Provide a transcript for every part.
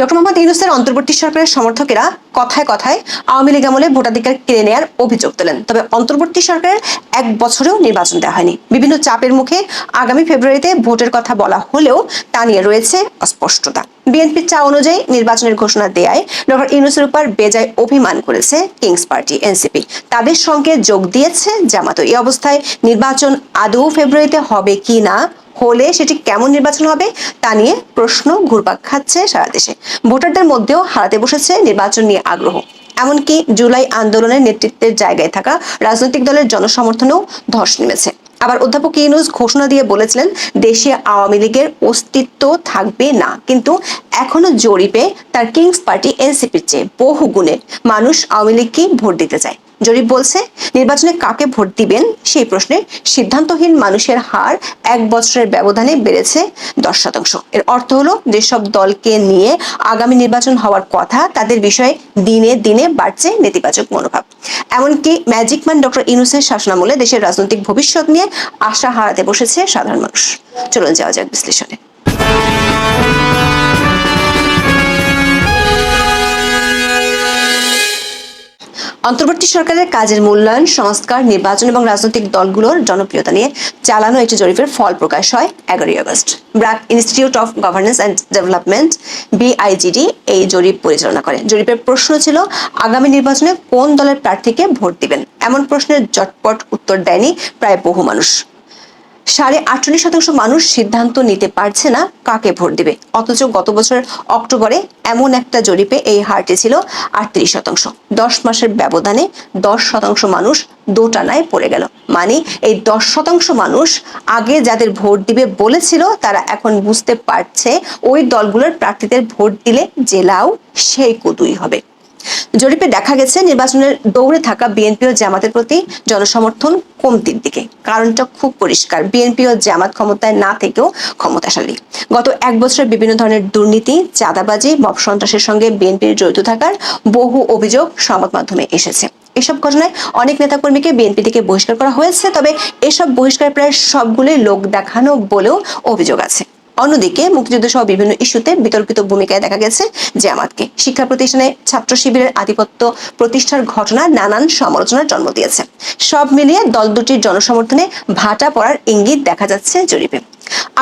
Doctor Mohammad ইউনূসের অন্তর্বর্তী সরকারের সমর্থকেরা কথায় কথায় আওয়ামী লীগ আমলে ভোটাধিকার কেড়ে নেওয়ার অভিযোগ তোলেন। তবে অন্তর্বর্তী সরকারের এক বছরেও নির্বাচন দেওয়া হয়নি। বিভিন্ন চাপের মুখে আগামী ফেব্রুয়ারিতে ভোটের কথা বলা হলেও তা নিয়ে রয়েছে অস্পষ্টতা। বিএনপির চা অনুযায়ী নির্বাচনের ঘোষণা দেয়ায় ডক্টর ইউনূসের উপর বেজায় অভিমান করেছে কিংস পার্টি এনসিপি। তাদের সঙ্গে যোগ দিয়েছে জামাতও। এই অবস্থায় নির্বাচন আদৌ ফেব্রুয়ারিতে হবে কি না, হলে সেটি কেমন নির্বাচন হবে তা নিয়ে প্রশ্ন ঘুরপাক খাচ্ছে সারা দেশে। ভোটারদের মধ্যেও হারাতে বসেছে নির্বাচন নিয়ে আগ্রহ। এমনকি জুলাই আন্দোলনের নেতৃত্বের জায়গায় থাকা রাজনৈতিক দলের জনসমর্থনেও ধস নেমেছে। আবার অধ্যাপক ইউনূস ঘোষণা দিয়ে বলেছিলেন দেশে আওয়ামী লীগের অস্তিত্ব থাকবে না, কিন্তু এখনো জরিপে তার কিংস পার্টি এনসিপির চেয়ে বহু গুণে মানুষ আওয়ামী লীগকেই ভোট দিতে চায়। জরিপ বলছে নির্বাচনে কাকে ভোট দিবেন সেই প্রশ্নে সিদ্ধান্তহীন মানুষের হার এক বছরের ব্যবধানে বেড়েছে 10%। এর অর্থ হলো যেসব দলকে নিয়ে আগামী নির্বাচন হওয়ার কথা তাদের বিষয়ে দিনে দিনে বাড়ছে নেতিবাচক মনোভাব। এমনকি ম্যাজিক ম্যান ডক্টর ইউনূসের শাসনামলে দেশের রাজনৈতিক ভবিষ্যৎ নিয়ে আশা হারাতে বসেছে সাধারণ মানুষ। চলুন যাওয়া যাক বিশ্লেষণে। অন্তর্বর্তী সরকারের কাজের মূল্যায়ন, সংস্কার, নির্বাচন এবং রাজনৈতিক দলগুলোর জনপ্রিয়তা নিয়ে চালানো একটি জরিপের ফল প্রকাশ হয় 11 August. BRAC institute of governance and development BIGD এই জরিপ পরিচালনা করে। জরিপের প্রশ্ন ছিল আগামী নির্বাচনে কোন দলের প্রার্থীকে ভোট দিবেন। এমন প্রশ্নের জটপট উত্তর দেয়নি প্রায় বহু মানুষ। 48% মানুষ সিদ্ধান্ত নিতে পারছে না কাকে ভোট দিবে। অথচ গত বছর অক্টোবরে এমন একটা জরিপে এই হারটি ছিল 38%। 10 মাসের ব্যবধানে 10% মানুষ দোটানায় পড়ে গেল। মানে এই 10% মানুষ আগে যাদের ভোট দিবে বলেছিল তারা এখন বুঝতে পারছে ওই দলগুলোর প্রার্থীদের ভোট দিলে জেলাও সেই কতুই হবে। জরিপে দেখা গেছে নির্বাচনের দৌড়ে থাকা বিএনপি ও জামাতের প্রতি জনসমর্থন কমতির দিকে। কারণটা খুব পরিষ্কার, বিএনপি ও জামাত ক্ষমতায় না থেকেও ক্ষমতাশালী। গত এক বছরে বিভিন্ন ধরনের দুর্নীতি, চাঁদাবাজি, মব সন্ত্রাসের সঙ্গে বিএনপির জড়িত থাকার বহু অভিযোগ সংবাদ মাধ্যমে এসেছে। এসব ঘটনায় অনেক নেতাকর্মীকে বিএনপি থেকে বহিষ্কার করা হয়েছে। তবে এসব বহিষ্কার প্রায় সবগুলোই লোক দেখানো বলেও অভিযোগ আছে। অন্যদিকে মুক্তিযুদ্ধ সহ বিভিন্ন ইস্যুতে বিতর্কিত ভূমিকায় দেখা গেছে জামাতকে। শিক্ষা প্রতিষ্ঠানে ছাত্র শিবিরের আধিপত্য প্রতিষ্ঠার ঘটনা নানান সমালোচনার জন্ম দিয়েছে। সব মিলিয়ে দল দুটির জনসমর্থনে ভাটা পড়ার ইঙ্গিত দেখা যাচ্ছে জরিপে।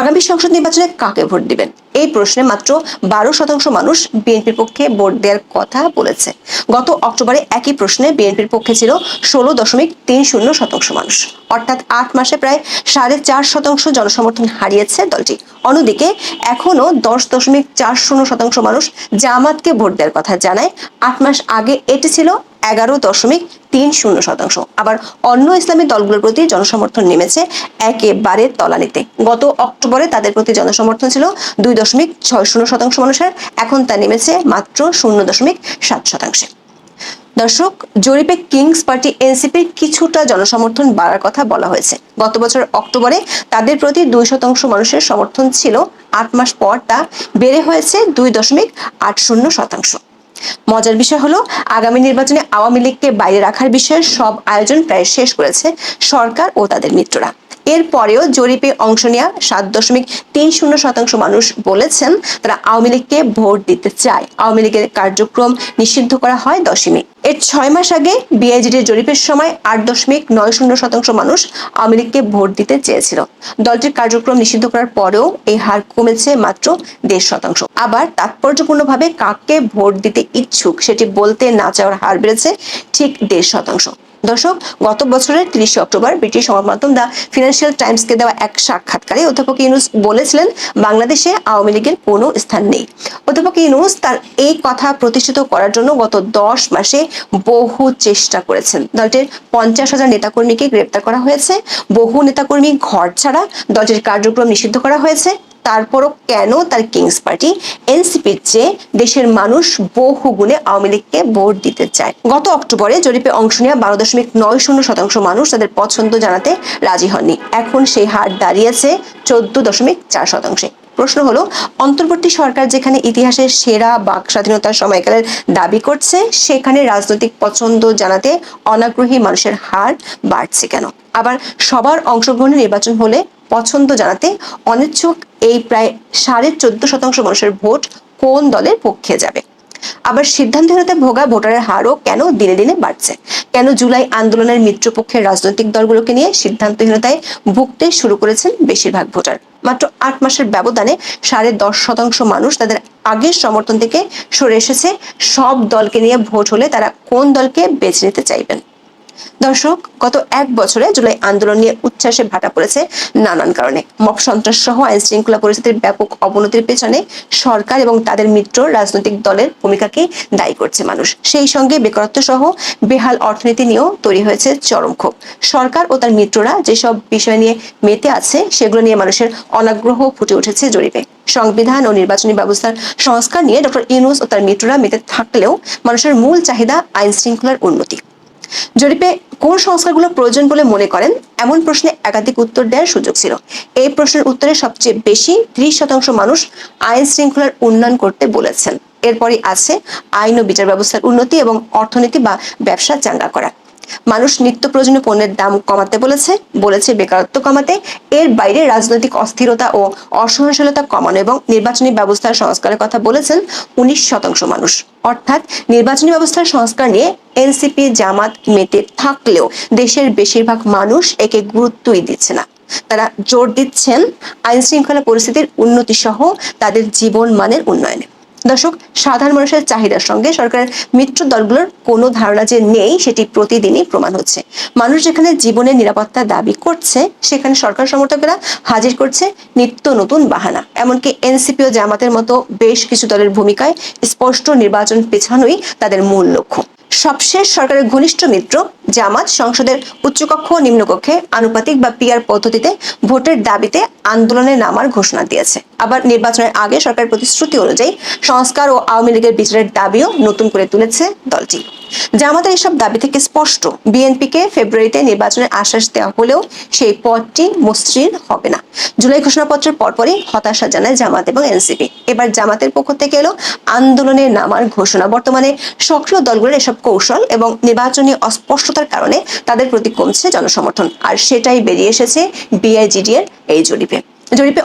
আগামী সংসদ নির্বাচনে কাকে ভোট দিবেন এই প্রশ্নে মাত্র 12% মানুষ বিএনপির পক্ষে ভোট দেওয়ার কথা বলেছে। গত অক্টোবরে একই প্রশ্নে বিএনপির পক্ষে ছিল 16.30% মানুষ। অর্থাৎ 8 মাসে প্রায় 4.5% জনসমর্থন হারিয়েছে দলটি। অন্যদিকে এখনো 10.40% মানুষ জামাতকে ভোট দেওয়ার কথা জানায়। 8 মাস আগে এটি ছিল 11.30%। আবার অন্য ইসলামী দলগুলোর প্রতি জনসমর্থন নেমেছে একেবারে তলানিতে। গত অক্টোবরে তাদের প্রতি জনসমর্থন ছিল 2.60% মানুষের, এখন তা নেমেছে মাত্র 0.7%। দর্শক, জরিপে কিংস পার্টি এনসিপির কিছুটা জনসমর্থন বাড়ার কথা বলা হয়েছে। গত বছর অক্টোবরে তাদের প্রতি 2% মানুষের সমর্থন ছিল, 8 মাস পর তা বেড়ে হয়েছে 2.80%। মজার বিষয় হলো আগামী নির্বাচনে আওয়ামী লীগকে বাইরে রাখার বিষয়ে সব আয়োজন প্রায় শেষ করেছে সরকার ও তাদের মিত্ররা। এরপরেও জরিপে অংশ নেওয়া 7.30% মানুষ বলেছেন তারা আওয়ামী লীগকে ভোট দিতে চায়। আওয়ামী লীগের কার্যক্রম নিষিদ্ধ করা হয় 10 মে। এর 6 মাস আগে বিআইজিডির জরিপের সময় 8.90% মানুষ আওয়ামী লীগকে ভোট দিতে চেয়েছিল। দলটির কার্যক্রম নিষিদ্ধ করার পরেও এই হার কমেছে মাত্র 1.5%। আবার তাৎপর্যপূর্ণভাবে কাকে ভোট দিতে ইচ্ছুক সেটি বলতে না চাওয়ার হার বেড়েছে ঠিক 1.5%। দর্শক, গত বছরের 30 অক্টোবর ব্রিটিশ সংবাদ মাধ্যম দ্য ফিনান্সিয়াল টাইমসকে দেওয়া এক সাক্ষাৎকারে অধ্যাপক ইউনূস বলেছিলেন বাংলাদেশে আওয়ামী লীগের কোনো স্থান নেই। অধ্যাপক ইউনূস তার এই কথা প্রতিষ্ঠিত করার জন্য গত 10 মাসে বহু চেষ্টা করেছেন। দলটির 50,000 নেতাকর্মীকে গ্রেপ্তার করা হয়েছে, বহু নেতাকর্মী ঘর ছাড়া, দলটির কার্যক্রম নিষিদ্ধ করা হয়েছে। তারপরও কেন তার কিংস পার্টি এনসিপির চেয়ে দেশের মানুষ বহু গুণে আওয়ামী লীগকে ভোট দিতে চায়? গত অক্টোবরে জরিপে অংশ নেওয়া 12.90% মানুষ তাদের পছন্দ জানাতে রাজি হননি। এখন সেই হার দাঁড়িয়েছে 14.4%। প্রশ্ন হলো, অন্তর্বর্তী সরকার যেখানে ইতিহাসের সেরা বাক স্বাধীনতার সময়কালের দাবি করছে, সেখানে রাজনৈতিক পছন্দ জানাতে অনাগ্রহী মানুষের হার বাড়ছে কেন? আবার সবার অংশগ্রহণে নির্বাচন হলে পছন্দ জানাতে অনিচ্ছুক এই প্রায় 14.5% মানুষের ভোট কোন দলের পক্ষে যাবে। আবার সিদ্ধান্তহীনতায় ভোগা ভোটারের হারও কেন দিনে দিনে বাড়ছে? কেন জুলাই আন্দোলনের মিত্রপক্ষের রাজনৈতিক দলগুলোকে নিয়ে সিদ্ধান্তহীনতায় ভুগতে শুরু করেছেন বেশিরভাগ ভোটার? মাত্র 8 মাসের ব্যবধানে 10.5% মানুষ তাদের আগের সমর্থন থেকে সরে এসেছে। সব দলকে নিয়ে ভোট হলে তারা কোন দলকে বেছে নিতে চাইবেন? দর্শক, গত 1 বছরে জুলাই আন্দোলন নিয়ে উচ্ছ্বাসে ভাটা পড়েছে নানান কারণে। মব সন্ত্রাস সহ আইন শৃঙ্খলা পরিস্থিতির ব্যাপক অবনতির পেছনে সরকার এবং তাদের মিত্র রাজনৈতিক দলের ভূমিকাকে দায়ী করছে মানুষ। সেই সঙ্গে বেকারত্ব সহ বেহাল অর্থনীতি নিয়েও তৈরি হয়েছে চরম ক্ষোভ। সরকার ও তার মিত্ররা যেসব বিষয় নিয়ে মেতে আছে সেগুলো নিয়ে মানুষের অনাগ্রহ ফুটে উঠেছে জরিপে। সংবিধান ও নির্বাচনী ব্যবস্থার সংস্কার নিয়ে ডক্টর ইউনূস ও তার মিত্ররা মেতে থাকলেও মানুষের মূল চাহিদা আইন শৃঙ্খলার উন্নতি। জরিপে কোন সংস্কারগুলো প্রয়োজন বলে মনে করেন, এমন প্রশ্নে একাধিক উত্তর দেওয়ার সুযোগ ছিল। এই প্রশ্নের উত্তরে সবচেয়ে বেশি 30% মানুষ আইন শৃঙ্খলার উন্নয়ন করতে বলেছেন। এরপরই আছে আইন ও বিচার ব্যবস্থার উন্নতি এবং অর্থনীতি বা ব্যবসা চাঙ্গা করা। মানুষ নিত্য প্রয়োজনীয় পণ্যের দাম কমাতে বলেছে বেকারত্ব কমাতে। এর বাইরে রাজনৈতিক অস্থিরতা ও অসহনশীলতা কমানো এবং নির্বাচনী ব্যবস্থার সংস্কারের কথা বলেছেন 19% মানুষ। অর্থাৎ নির্বাচনী ব্যবস্থার সংস্কার নিয়ে এনসিপি জামাত মেতে থাকলেও দেশের বেশিরভাগ মানুষ একে গুরুত্বই দিচ্ছে না। তারা জোর দিচ্ছেন আইন শৃঙ্খলা পরিস্থিতির উন্নতি সহ তাদের জীবন মানের উন্নয়নে। দর্শক, সাধারণ মানুষের চাহিদার সঙ্গে সরকারের মিত্র দলগুলোর কোনো ধারণা যে নেই সেটি প্রতিদিনই প্রমাণ হচ্ছে। মানুষ যেখানে জীবনের নিরাপত্তা দাবি করছে সেখানে সরকার সমর্থকেরা হাজির করছে নিত্য নতুন বাহানা। এমনকি এনসিপি ও জামাতের মতো বেশ কিছু দলের ভূমিকায় স্পষ্ট নির্বাচন পেছানোই তাদের মূল লক্ষ্য। সবশেষ সরকারের ঘনিষ্ঠ মিত্র জামাত সংসদের উচ্চকক্ষ ও নিম্নকক্ষে আনুপাতিক বা পিআর পদ্ধতিতে ভোটের দাবিতে আন্দোলনে নামার ঘোষণা দিয়েছে। আবার নির্বাচনের আগে সরকারের প্রতিশ্রুতি অনুযায়ী সংস্কার ও আওয়ামী লীগের বিচারের দাবিও নতুন করে তুলেছে দলটি। জামাতের এসব দাবি থেকে স্পষ্ট বিএনপিকে ফেব্রুয়ারিতে নির্বাচনের আশ্বাস দেওয়া হলেও সেই পথটি মসৃণ হবে না। জুলাই ঘোষণাপত্রের পরপরই হতাশা জানায় জামাত এবং এনসিপি। এবার জামাতের পক্ষ থেকে এলো আন্দোলনে নামার ঘোষণা। বর্তমানে সক্রিয় দলগুলোর এসব কৌশল এবং নির্বাচনী অস্পষ্টতার কারণে তাদের প্রতি কমছে জনসমর্থন, আর সেটাই বেরিয়ে এসেছে বিআইজিডি এর এই জরিপে।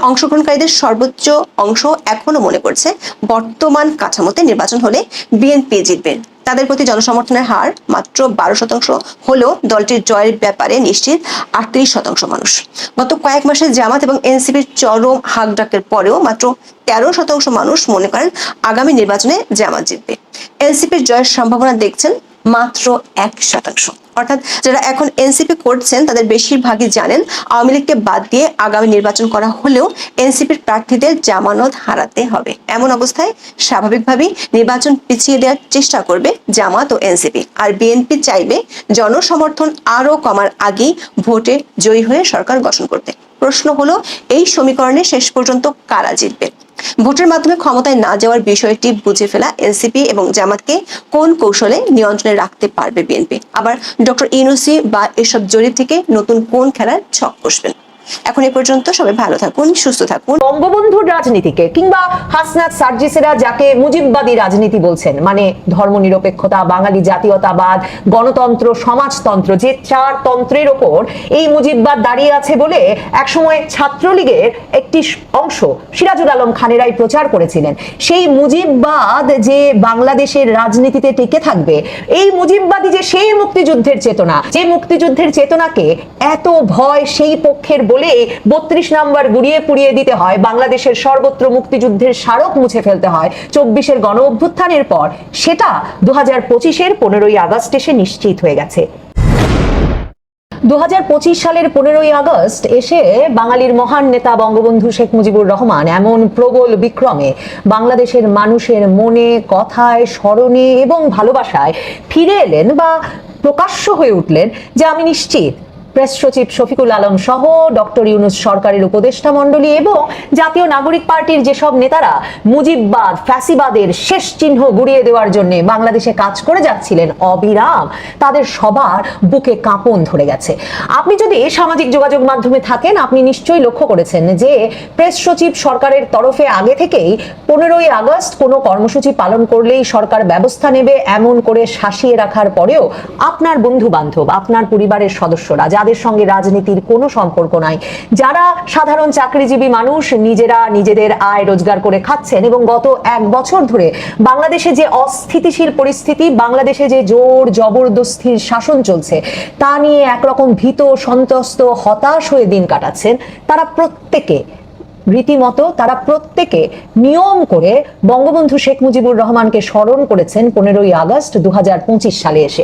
অংশগ্রহণকারীদের সর্বোচ্চ অংশ এখনো মনে করছে বর্তমান কাঠামোতে নির্বাচন হলে বিএনপি জিতবে। তাদের প্রতি জনসমর্থনের হার মাত্র 12% হলেও দলটির জয়ের ব্যাপারে নিশ্চিত 38% মানুষ। গত কয়েক মাসে জামাত এবং এনসিপির চরম হাকডাকের পরেও মাত্র 13% মানুষ মনে করেন আগামী নির্বাচনে জামাত জিতবে। এনসিপির জয়ের সম্ভাবনা দেখছেন মাত্র 1%। অর্থাৎ যারা এখন এনসিপি করছেন তাদের বেশিরভাগই জানেন আওয়ামী লীগকে বাদ দিয়ে আগামী নির্বাচন করা হলেও এনসিপির প্রার্থীদের জামানত হারাতে হবে। এমন অবস্থায় স্বাভাবিকভাবেই নির্বাচন পিছিয়ে দেওয়ার চেষ্টা করবে জামাত ও এনসিপি, আর বিএনপি চাইবে জনসমর্থন আরো কমার আগেই ভোটে জয়ী হয়ে সরকার গঠন করতে। প্রশ্ন হলো, এই সমীকরণে শেষ পর্যন্ত কারা জিতবে? ভোটের মাধ্যমে ক্ষমতায় না যাওয়ার বিষয়টি বুঝে ফেলা এনসিপি এবং জামাতকে কোন কৌশলে নিয়ন্ত্রণে রাখতে পারবে বিএনপি? আবার ডক্টর ইউনূসী বা এসব জরিপ থেকে নতুন কোন খেলার ছক কষবেন? এখন এই পর্যন্ত, সবাই ভালো থাকুন, সুস্থ থাকুন। বঙ্গবন্ধুর রাজনীতিকে কিংবা হাসনাত সার্জিসেরা যাকে মুজিববাদী রাজনীতি বলছেন, মানে ধর্মনিরপেক্ষতা, বাঙালি জাতীয়তাবাদ, গণতন্ত্র, সমাজতন্ত্র, যে 4 তন্ত্রের ওপর এই মুজিববাদ দাঁড়িয়ে আছে বলে একসময় ছাত্রলীগের একটি অংশ সিরাজুল আলম খানেরাই প্রচার করেছিলেন। সেই মুজিববাদ যে বাংলাদেশের রাজনীতিতে টিকে থাকবে, এই মুজিববাদী যে সেই মুক্তিযুদ্ধের চেতনা, যে মুক্তিযুদ্ধের চেতনাকে এত ভয় সেই পক্ষের বলে 32 নাম্বার গুড়িয়ে পুড়িয়ে দিতে হয়, বাংলাদেশের সর্বত্র মুক্তিযুদ্ধের স্মারক মুছে ফেলতে হয় 24-এর গণ অভ্যুত্থানের পর, সেটা 2025-এর 15ই আগস্ট এসে নিশ্চিত হয়ে গেছে। 2025 সালের 15ই আগস্ট এসে বাঙালির মহান নেতা বঙ্গবন্ধু শেখ মুজিবুর রহমান এমন প্রবল বিক্রমে বাংলাদেশের মানুষের মনে, কথায়, স্মরণে এবং ভালোবাসায় ফিরে এলেন বা প্রকাশ্য হয়ে উঠলেন যে আমি নিশ্চিত প্রেস সচিব শফিকুল আলম সহ ডক্টর ইউনূস সরকারের উপদেষ্টা মণ্ডলী এবং জাতীয় নাগরিক পার্টির যেসব নেতারা মুজিববাদ, ফ্যাসিবাদের শেষ চিহ্ন গুড়িয়ে দেওয়ার জন্য বাংলাদেশে কাজ করে যাচ্ছিলেন অবিরাম, তাদের সবার বুকে কাঁপন ধরে গেছে। আপনি যদি সামাজিক যোগাযোগ মাধ্যমে থাকেন, আপনি নিশ্চয়ই লক্ষ্য করেছেন যে প্রেস সচিব সরকারের তরফে আগে থেকেই 15ই আগস্ট কোনো কর্মসূচি পালন করলেই সরকার ব্যবস্থা নেবে এমন করে শাসিয়ে রাখার পরেও আপনার বন্ধু বান্ধব, আপনার পরিবারের সদস্যরা যাদের সঙ্গে রাজনীতির কোনো সম্পর্ক নাই, যারা সাধারণ চাকরিজীবী মানুষ, নিজেরা নিজেদের আয় রোজগার করে খাচ্ছেন এবং গত 1 বছর ধরে বাংলাদেশে যে অস্থিতিশীল পরিস্থিতি, বাংলাদেশে যে জোর জবরদস্তির শাসন চলছে তা নিয়ে একরকম ভীত, সন্ত্রস্ত, হতাশ হয়ে দিন কাটাচ্ছেন, তারা প্রত্যেকে নিয়ম করে বঙ্গবন্ধু শেখ মুজিবুর রহমানকে স্মরণ করেছেন 15ই আগস্ট 2025 সালে এসে।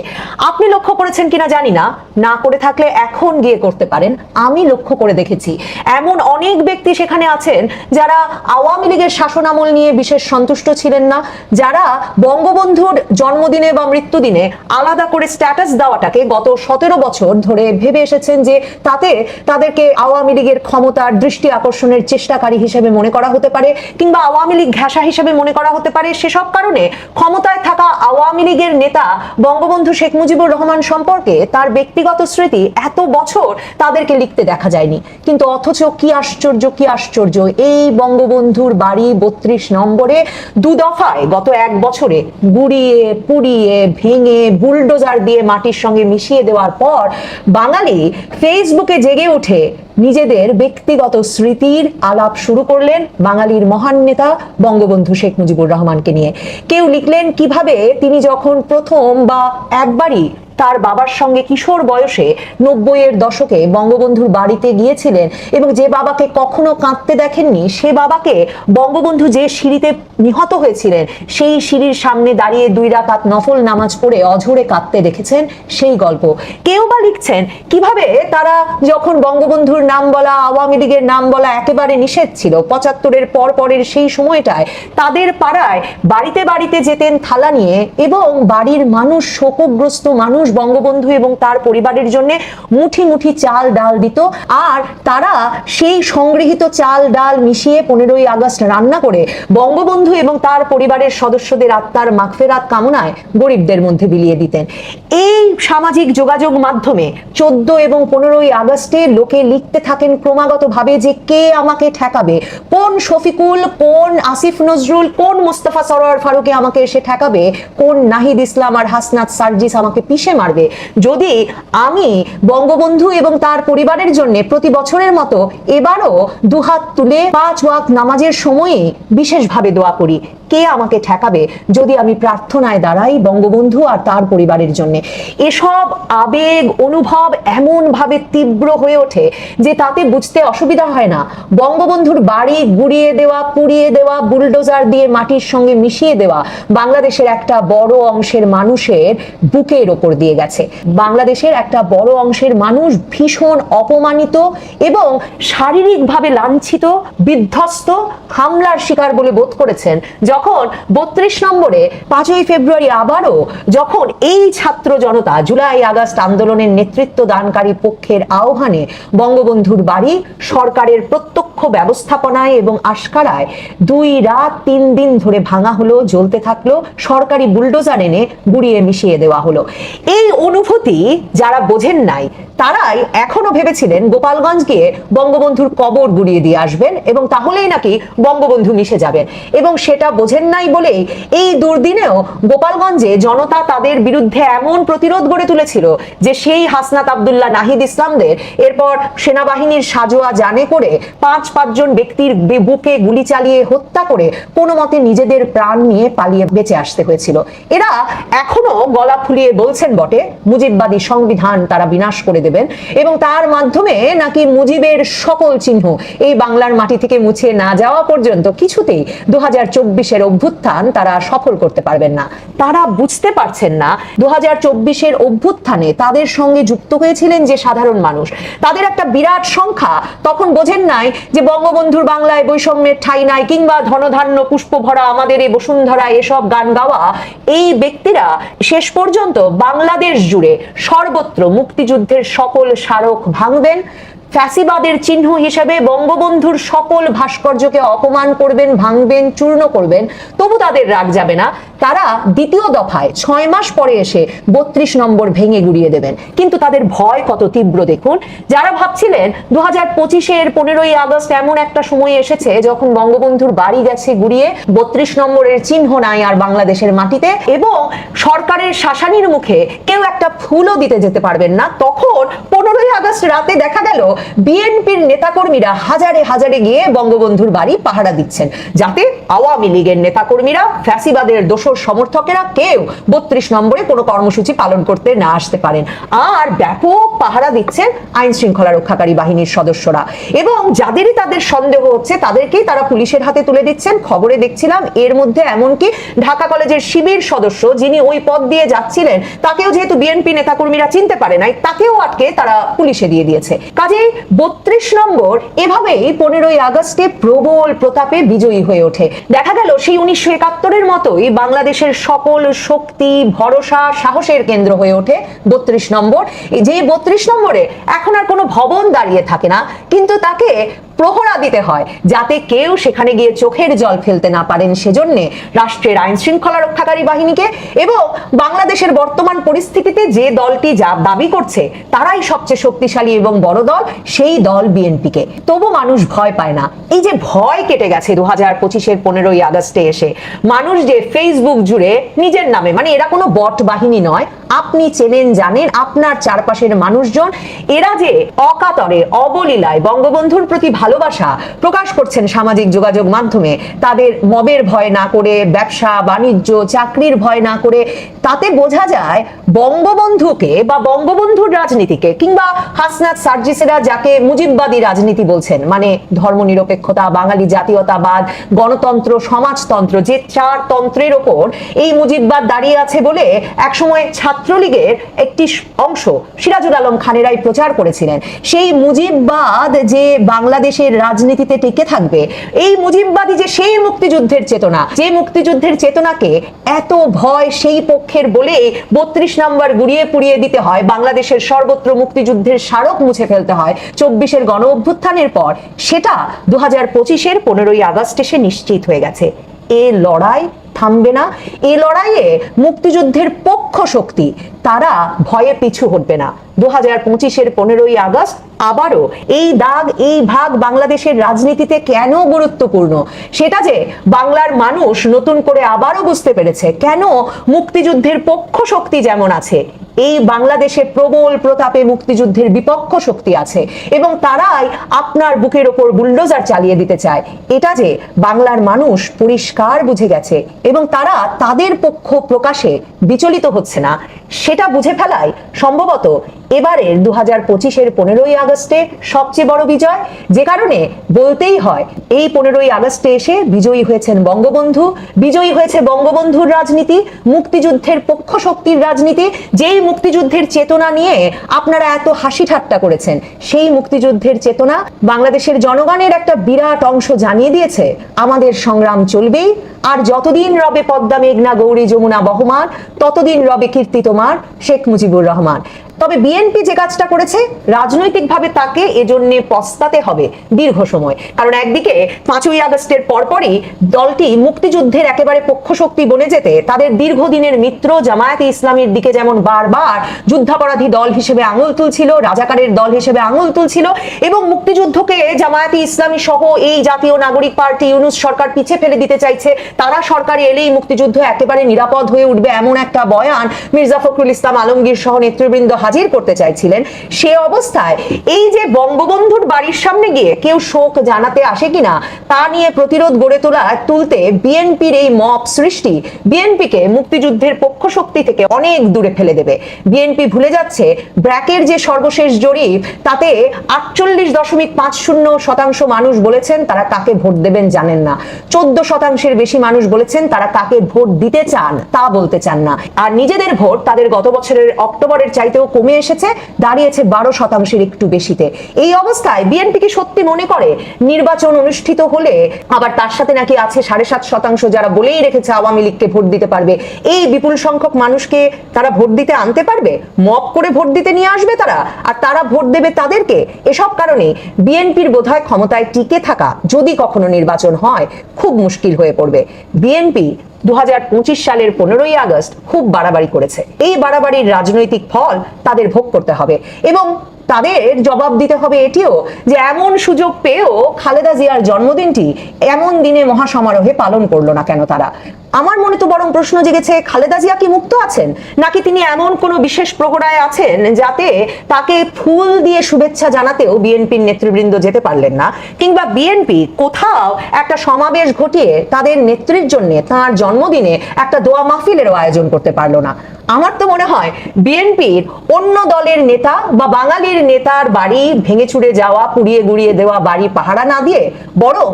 আপনি লক্ষ্য করেছেন কিনা জানি না, না করে থাকলে এখন গিয়ে করতে পারেন। আমি লক্ষ্য করে দেখেছি এমন অনেক ব্যক্তি সেখানে আছেন যারা আওয়ামী লীগের শাসনামল নিয়ে বিশেষ সন্তুষ্ট ছিলেন না, যারা বঙ্গবন্ধুর জন্মদিনে বা মৃত্যুদিনে আলাদা করে স্ট্যাটাস দেওয়াটাকে গত 17 বছর ধরে ভেবে এসেছেন যে তাতে তাদেরকে আওয়ামী লীগের ক্ষমতার দৃষ্টি আকর্ষণের চেষ্টাকারী হিসেবে মনে করা হতে পারে, কিংবা আওয়ামী লীগ ঘেঁষা হিসেবে মনে করা হতে পারে। সেসব কারণে ক্ষমতায় থাকা আওয়ামী লীগের নেতা বঙ্গবন্ধু শেখ মুজিবুর রহমান সম্পর্কে তার ব্যক্তিগত স্মৃতি এত বছর তাদেরকে লিখতে দেখা যায়নি। কিন্তু অথচ কি আশ্চর্য, এই বঙ্গবন্ধুর বাড়ি 32 নম্বরে 2 দফায় গত 1 বছরে গুড়িয়ে পুড়িয়ে ভেঙে বুলডোজার দিয়ে মাটির সঙ্গে মিশিয়ে দেওয়ার পর বাঙালি ফেসবুকে জেগে ওঠে নিজেদের ব্যক্তিগত স্মৃতির আলাপ শুরু করলেন বাঙালির মহান নেতা বঙ্গবন্ধু শেখ মুজিবুর রহমানকে নিয়ে। কেউ লিখলেন কিভাবে তিনি যখন প্রথম বা একবারই তার বাবার সঙ্গে কিশোর বয়সে 90-এর দশকে বঙ্গবন্ধুর বাড়িতে গিয়েছিলেন এবং যে বাবাকে কখনো কাঁদতে দেখেননি, সে বাবাকে বঙ্গবন্ধু যে সিঁড়িতে নিহত হয়েছিলেন সেই সিঁড়ির সামনে দাঁড়িয়ে 2 রাকাত নফল নামাজ পড়ে অঝরে কাঁদতে দেখেছেন, সেই গল্প। কেউ বা লিখছেন কিভাবে তারা যখন বঙ্গবন্ধুর নাম বলা, আওয়ামী লীগের নাম বলা একেবারে নিষেধ ছিল, 75-এর পরের সেই সময়টায় তাদের পাড়ায় বাড়িতে বাড়িতে যেতেন থালা নিয়ে এবং বাড়ির মানুষ, শোকগ্রস্ত মানুষ বঙ্গবন্ধু এবং তার পরিবারের জন্য মুঠি মুঠি চাল ডাল দিত, আর তারা সেই সংগৃহীত চাল ডাল মিশিয়ে 15ই আগস্ট রান্না করে বঙ্গবন্ধু এবং তার পরিবারের সদস্যদের আত্মার মাগফিরাত কামনায় গরিবদের মধ্যে বিলিয়ে দিতেন। এই সামাজিক যোগাযোগ মাধ্যমে 14 এবং 15ই আগস্টে লোকে লিখতে থাকেন ক্রমাগতভাবে যে কে আমাকে ঠেকাবে, কোন শফিকুল, কোন আসিফ নজরুল, কোন মোস্তফা সরোয়ার ফারুকে আমাকে এসে ঠেকাবে, কোন নাহিদ ইসলাম আর হাসনাত সার্জিস আমাকে পিষে মারবে যদি আমি বঙ্গবন্ধু এবং তার পরিবারের জন্য প্রতি বছরের মতো এবারও দুহাত তুলে 5 ওয়াক্ত নামাজের সময়ে বিশেষভাবে দোয়া করি। কে আমাকে ঠেকাবে যদি আমি প্রার্থনায় দাঁড়াই বঙ্গবন্ধু আর তার পরিবারের জন্য। এসব আবেগ অনুভব এমন ভাবে তীব্র হয়ে ওঠে যে তাতে বুঝতে অসুবিধা হয় না বঙ্গবন্ধুর বাড়ি গুড়িয়ে দেওয়া, পুড়িয়ে দেওয়া, বুলডোজার দিয়ে মাটির সঙ্গে মিশিয়ে দেওয়া বাংলাদেশের একটা বড় অংশের মানুষের বুকের ওপর দিয়ে গেছে। বাংলাদেশের একটা বড় অংশের মানুষ ভীষণ অপমানিত এবং শারীরিকভাবে লাঞ্ছিত, বিধ্বস্ত, হামলার শিকার বলে বোধ করেছেন যখন 32 নম্বরে 5ই ফেব্রুয়ারি আবারও যখন এই ছাত্র জনতা জুলাই আগস্ট আন্দোলনের নেতৃত্ব দানকারী পক্ষের আহ্বানে বঙ্গবন্ধুর বাড়ি সরকারের প্রত্যক্ষ ব্যবস্থাপনায় এবং আশকারায় 2 রাত 3 দিন ধরে ভাঙা হলো, জ্বলতে থাকলো, সরকারি বুলডোজার এনে গুড়িয়ে মিশিয়ে দেওয়া হলো। এই অনুভূতি যারা বোঝেন নাই তারাই এখনো ভেবেছিলেন গোপালগঞ্জ গিয়ে বঙ্গবন্ধুর কবর গুড়িয়ে দিয়ে আসবেন এবং তাহলেই নাকি বঙ্গবন্ধু মিশে যাবেন, এবং সেটা বোঝেন নাই বলেই এই দুর্দিনেও গোপালগঞ্জে জনতা তাদের বিরুদ্ধে এমন প্রতিরোধ গড়ে তুলেছিল যে সেই হাসনাত আব্দুল্লাহ, নাহিদ ইসলামদের এরপর সেনাবাহিনীর সাজোয়া জানে করে 5 জন ব্যক্তির বুকে গুলি চালিয়ে হত্যা করে কোনো মতে নিজেদের প্রাণ নিয়ে পালিয়ে বেঁচে আসতে হয়েছিল। এরা এখনো গলা ফুলিয়ে বলছেন বটে মুজিববাদী সংবিধান তারা বিনাশ করে দেবেন এবং তার মাধ্যমে নাকি মুজিবের সকল চিহ্ন এই বাংলার মাটি থেকে মুছে না যাওয়া পর্যন্ত কিছুতেই 2024-এর অভ্যুত্থান তারা সফল করতে পারবেন না। তারা বুঝতে পারছেন না 2024-এর অভ্যুত্থানে তাদের সঙ্গে যুক্ত হয়েছিলেন যে সাধারণ মানুষ, তাদের একটা বিরাট সংখ্যা তখন বোঝেন নাই যে বঙ্গবন্ধুর বাংলায় বৈষম্যের ঠাঁই নাই, কিংবা ধনধান্য পুষ্প ভরা আমাদের এই বসুন্ধরা এসব গান গাওয়া এই ব্যক্তিরা শেষ পর্যন্ত বাংলাদেশ জুড়ে সর্বত্র মুক্তিযুদ্ধের সকল স্মারক ভাঙবেন, ফ্যাসিবাদের চিহ্ন হিসেবে বঙ্গবন্ধুর সকল ভাস্কর্যকে অপমান করবেন, ভাঙবেন, চূর্ণ করবেন, তবু তাদের রাগ যাবে না। তারা দ্বিতীয় দফায় 6 মাস পরে এসে 32 নম্বর ভেঙে গুড়িয়ে দেবেন। কিন্তু তাদের ভয় কত তীব্র দেখুন। যারা ভাবছিলেন 2025-এর 15ই আগস্ট এমন একটা সময় এসেছে যখন বঙ্গবন্ধুর বাড়ি গেছে গুড়িয়ে, 32 নম্বরের চিহ্ন নাই আর বাংলাদেশের মাটিতে, এবং সরকারের শাসানির মুখে কেউ একটা ফুলও দিতে যেতে পারবেন না, তখন 15ই আগস্ট রাতে দেখা গেল বিএনপির নেতাকর্মীরা হাজারে হাজারে গিয়ে বঙ্গবন্ধুর বাড়ি পাহারা দিচ্ছেন, যাতে আওয়ামী লীগের নেতাকর্মীরা, ফ্যাসিবাদের দোসর সমর্থকেরা কেউ 32 নম্বরে কোনো কর্মসূচি পালন করতে না আসতে পারেন। আর ব্যাপক পাহারা দিচ্ছেন আইন শৃঙ্খলা রক্ষাকারী বাহিনীর সদস্যরা, এবং যাদেরই তাদের সন্দেহ হচ্ছে তাদেরকেই তারা পুলিশের হাতে তুলে দিচ্ছেন। খবরে দেখছিলাম এর মধ্যে এমনকি ঢাকা কলেজের শিবির সদস্য, যিনি ওই পথ দিয়ে যাচ্ছিলেন, তাকেও যেহেতু বিএনপি নেতাকর্মীরা চিনতে পারে নাই, তাকেও আটকে তারা পুলিশে দিয়ে দিয়েছে। কাজেই 32 নম্বর এভাবেই 15ই আগস্টে প্রবল প্রতাপে বিজয়ী হয়ে ওঠে। দেখা গেল সেই 1971-এর মতোই বাংলাদেশের সকল শক্তি, ভরসা, সাহসের কেন্দ্র হয়ে ওঠে 32 নম্বর। যে 32 নম্বরে এখন আর কোনো ভবন দাঁড়িয়ে থাকে না, কিন্তু তাকে প্রহরা দিতে হয় যাতে কেউ সেখানে গিয়ে চোখের জল ফেলতে না পারেন। সেজন্য রাষ্ট্রের আইন শৃঙ্খলা রক্ষাকারী বাহিনীকে এবং বাংলাদেশের বর্তমান পরিস্থিতিতে যে দলটি যা দাবি করছে তারাই সবচেয়ে শক্তিশালী এবং বড় দল, সেই দল বিএনপিকে। তবু মানুষ ভয় পায় না। এই যে ভয় কেটে গেছে 2025-এর 15ই আগস্টে এসে, মানুষ যে ফেসবুক জুড়ে নিজের নামে, মানে এরা কোনো বট বাহিনী নয়, আপনি চেনেন জানেন, আপনার চারপাশের মানুষজন, এরা যে অকাতরে অবলীলায় বঙ্গবন্ধুর প্রতি ভালোবাসা প্রকাশ করছেন সামাজিক যোগাযোগ মাধ্যমে, তাদের মবের ভয় না করে, ব্যবসা বাণিজ্য চাকরির ভয় না করে, তাতে বোঝা যায় বঙ্গবন্ধুকে বা বঙ্গবন্ধুর রাজনীতিকে, কিংবা হাসনাত সার্জিসেরা যাকে মুজিববাদী রাজনীতি বলছেন, মানে ধর্মনিরপেক্ষতা, বাঙালি জাতীয়তাবাদ, গণতন্ত্র, সমাজতন্ত্র, যে চার তন্ত্রের ওপর এই মুজিববাদ দাঁড়িয়ে আছে বলে একসময় ছাত্রলীগের একটি অংশ সিরাজুল আলম খানেরাই প্রচার করেছিলেন। সেই মুজিববাদ যে বাংলাদেশের রাজনীতিতে টিকে থাকবে, এই মুজিববাদী যে সেই মুক্তিযুদ্ধের চেতনা, যে মুক্তিযুদ্ধের চেতনাকে এত ভয় সেই পক্ষের বলে 32 নম্বর গুড়িয়ে পুড়িয়ে দিতে হয়, বাংলাদেশের সর্বত্র মুক্তিযুদ্ধের স্মারক মুছে ফেলতে হয় 24-এর গণ অভ্যুত্থানের পর, সেটা 2025-এর 15ই আগস্ট এসে নিশ্চিত হয়ে গেছে। এ লড়াই থামবে না। এই লড়াইয়ে মুক্তিযুদ্ধের পক্ষ শক্তি তারা ভয়ে পিছু হটবে না। 2025-এর 15ই আগস্ট আবারও এই দাগ, এই ভাগ বাংলাদেশের রাজনীতিতে কেন গুরুত্বপূর্ণ, সেটা যে বাংলার মানুষ নতুন করে আবারও বুঝতে পেরেছে। কেন মুক্তিযুদ্ধের পক্ষ শক্তি যেমন আছে, এই বাংলাদেশে প্রবল প্রতাপে মুক্তিযুদ্ধের বিপক্ষ শক্তি আছে, এবং তারাই আপনার বুকের ওপর বুলডোজার চালিয়ে দিতে চায়, এটা যে বাংলার মানুষ পরিষ্কার বুঝে গেছে, এবং তারা তাদের পক্ষ প্রকাশে বিচলিত হচ্ছে না, সেটা বুঝে ফেলাই সম্ভবত এবারের 2025-এর 15ই আগস্টে সবচেয়ে বড় বিজয়। যে কারণে বলতেই হয়, এই 15ই আগস্টে এসে বিজয়ী হয়েছেন বঙ্গবন্ধু, বিজয়ী হয়েছে বঙ্গবন্ধুর রাজনীতি, মুক্তিযুদ্ধের পক্ষ শক্তির রাজনীতি। যেই মুক্তিযুদ্ধের চেতনা নিয়ে আপনারা এত হাসি ঠাট্টা করেছেন, সেই মুক্তিযুদ্ধের চেতনা বাংলাদেশের জনগণের একটা বিরাট অংশ জানিয়ে দিয়েছে, আমাদের সংগ্রাম চলবেই, আর যতদিন রবে পদ্মা মেঘনা গৌরী যমুনা বহমান, ততদিন রবে কীর্তি তোমার শেখ মুজিবুর রহমান। তবে বিএনপি যে কাজটা করেছে, রাজনৈতিকভাবে তাকে এজন্য পস্তাতে হবে দীর্ঘ সময়। কারণ একদিকে 5ই আগস্টের পরপরই দলটি মুক্তিযুদ্ধের একেবারে পক্ষ শক্তি বনে যেতে তাদের দীর্ঘদিনের মিত্র জামায়াতে ইসলামীর দিকে যেমন বারবার যুদ্ধাপরাধী দল হিসেবে আঙুল তুলছিল, রাজাকারের দল হিসেবে আঙুল তুলছিল, এবং মুক্তিযুদ্ধকে জামায়াতে ইসলামী সহ এই জাতীয় নাগরিক পার্টি ইউনূস সরকার পিছে ফেলে দিতে চাইছে, তারা সরকারে এলেই মুক্তিযুদ্ধ একেবারে নিরাপদ হয়ে উঠবে, এমন একটা বয়ান মির্জা ফখরুল ইসলাম আলমগীর সহ নেতৃবৃন্দ হাজির করতে চাইছিলেন। সে অবস্থায় এই যে বঙ্গবন্ধুর বাড়ির সামনে গিয়ে কেউ শোক জানাতে আসে কিনা তা নিয়ে প্রতিরোধ গড়ে তুলতে বিএনপির এই মব সৃষ্টি বিএনপিকে মুক্তিযুদ্ধের পক্ষ শক্তি থেকে অনেক দূরে ফেলে দেবে। বিএনপি ভুলে যাচ্ছে ব্র্যাকের যে সর্বশেষ জরিপ, তাতে 48.50% মানুষ বলেছেন তারা কাকে ভোট দেবেন জানেন না, 14% বেশি মানুষ বলেছেন তারা কাকে ভোট দিতে চান তা বলতে চান না, আর নিজেদের ভোট তাদের গত বছরের অক্টোবরের চাইতেও কমে এসেছে, দাঁড়িয়েছে 12% একটু বেশিতে। এই অবস্থায় বিএনপি কি সত্যি মনে করে নির্বাচন অনুষ্ঠিত হলে আবার তার সাথে নাকি আছে 7.5% যারা বলেই রেখেছে আওয়ামী লীগকে ভোট দিতে পারবে, এই বিপুল সংখ্যক মানুষকে তারা ভোট দিতে আনতে পারবে? মব করে ভোট দিতে নিয়ে আসবে তারা, আর তারা ভোট দেবে তাদেরকে। এসব কারণে বিএনপির বোধহয় ক্ষমতায় টিকে থাকা, যদি কখনো নির্বাচন হয়, খুব মুশকিল হয়ে পড়বে। বিএনপি 2025 সালের 15ই আগস্ট খুব বাড়াবাড়ি করেছে, এই বাড়াবাড়ির রাজনৈতিক ফল তাদের ভোগ করতে হবে, এবং তাদের জবাব দিতে হবে এটিও যে এমন সুযোগ পেয়েও খালেদা জিয়ার জন্মদিনটি এমন দিনে মহাসমারোহে পালন করলো না কেন তারা। আমার মনে তো বরং প্রশ্ন জেগেছে, খালেদা জিয়া কি মুক্ত আছেন, নাকি তিনি এমন কোনো বিশেষ প্রহরায় আছেন যাতে তাকে ফুল দিয়ে শুভেচ্ছা জানাতেও বিএনপির নেতৃবৃন্দ যেতে পারলেন না, কিংবা বিএনপি কোথাও একটা সমাবেশ ঘটিয়ে তাদের নেত্রীর জন্য তার জন্মদিনে একটা দোয়া মাহফিলেরও আয়োজন করতে পারলো না। আমার তো মনে হয় বিএনপির অন্য দলের নেতা বা বাঙালির নেতার বাড়ি ভেঙে চুরে যাওয়া, পুড়িয়ে গুড়িয়ে দেওয়া বাড়ি পাহারা না দিয়ে বরং।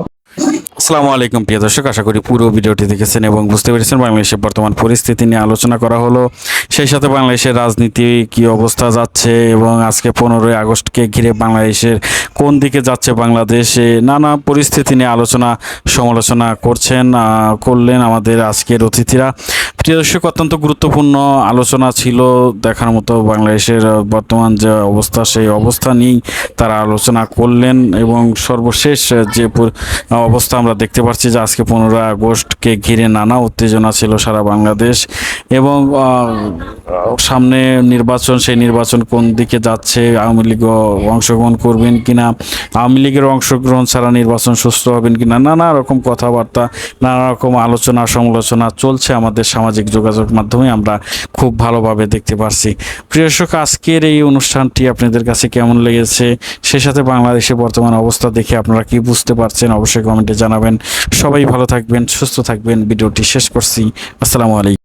আসসালামু আলাইকুম প্রিয় দর্শক, আশা করি পুরো ভিডিওটি দেখেছেন এবং বুঝতে পেরেছেন বাংলাদেশের বর্তমান পরিস্থিতি নিয়ে আলোচনা করা হলো। সেই সাথে বাংলাদেশের রাজনীতি কি অবস্থা যাচ্ছে এবং আজকে 15ই আগস্টকে ঘিরে বাংলাদেশের কোন দিকে যাচ্ছে বাংলাদেশে, নানা পরিস্থিতি নিয়ে আলোচনা সমালোচনা করলেন আমাদের আজকের অতিথিরা। প্রিয় দর্শক, অত্যন্ত গুরুত্বপূর্ণ আলোচনা ছিল, দেখার মতো বাংলাদেশের বর্তমান যে অবস্থা সেই অবস্থা নিয়েই তারা আলোচনা করলেন এবং সর্বশেষ যে অবস্থা আমরা দেখতে পাচ্ছি যে আজকে 15 আগস্টকে ঘিরে নানা উত্তেজনা ছিল সারা বাংলাদেশ এবং সামনে নির্বাচন, সেই নির্বাচন কোন দিকে যাচ্ছে, আওয়ামী লীগ অংশগ্রহণ করবেন কিনা, আওয়ামী লীগের অংশগ্রহণ ছাড়া নির্বাচন সুস্থ হবেন কিনা, নানা রকম কথাবার্তা, নানা রকম আলোচনা সমালোচনা চলছে আমাদের সামাজিক যোগাযোগ মাধ্যমে আমরা খুব ভালোভাবে দেখতে পারছি। প্রিয় দর্শক, আজকের এই অনুষ্ঠানটি আপনাদের কাছে কেমন লেগেছে, সে সাথে বাংলাদেশের বর্তমান অবস্থা দেখে আপনারা কি বুঝতে পারছেন অবশ্যই কমেন্টে জানাবেন। সবাই ভালো থাকবেন, সুস্থ থাকবেন। ভিডিওটি শেষ করছি। আসসালামু আলাইকুম।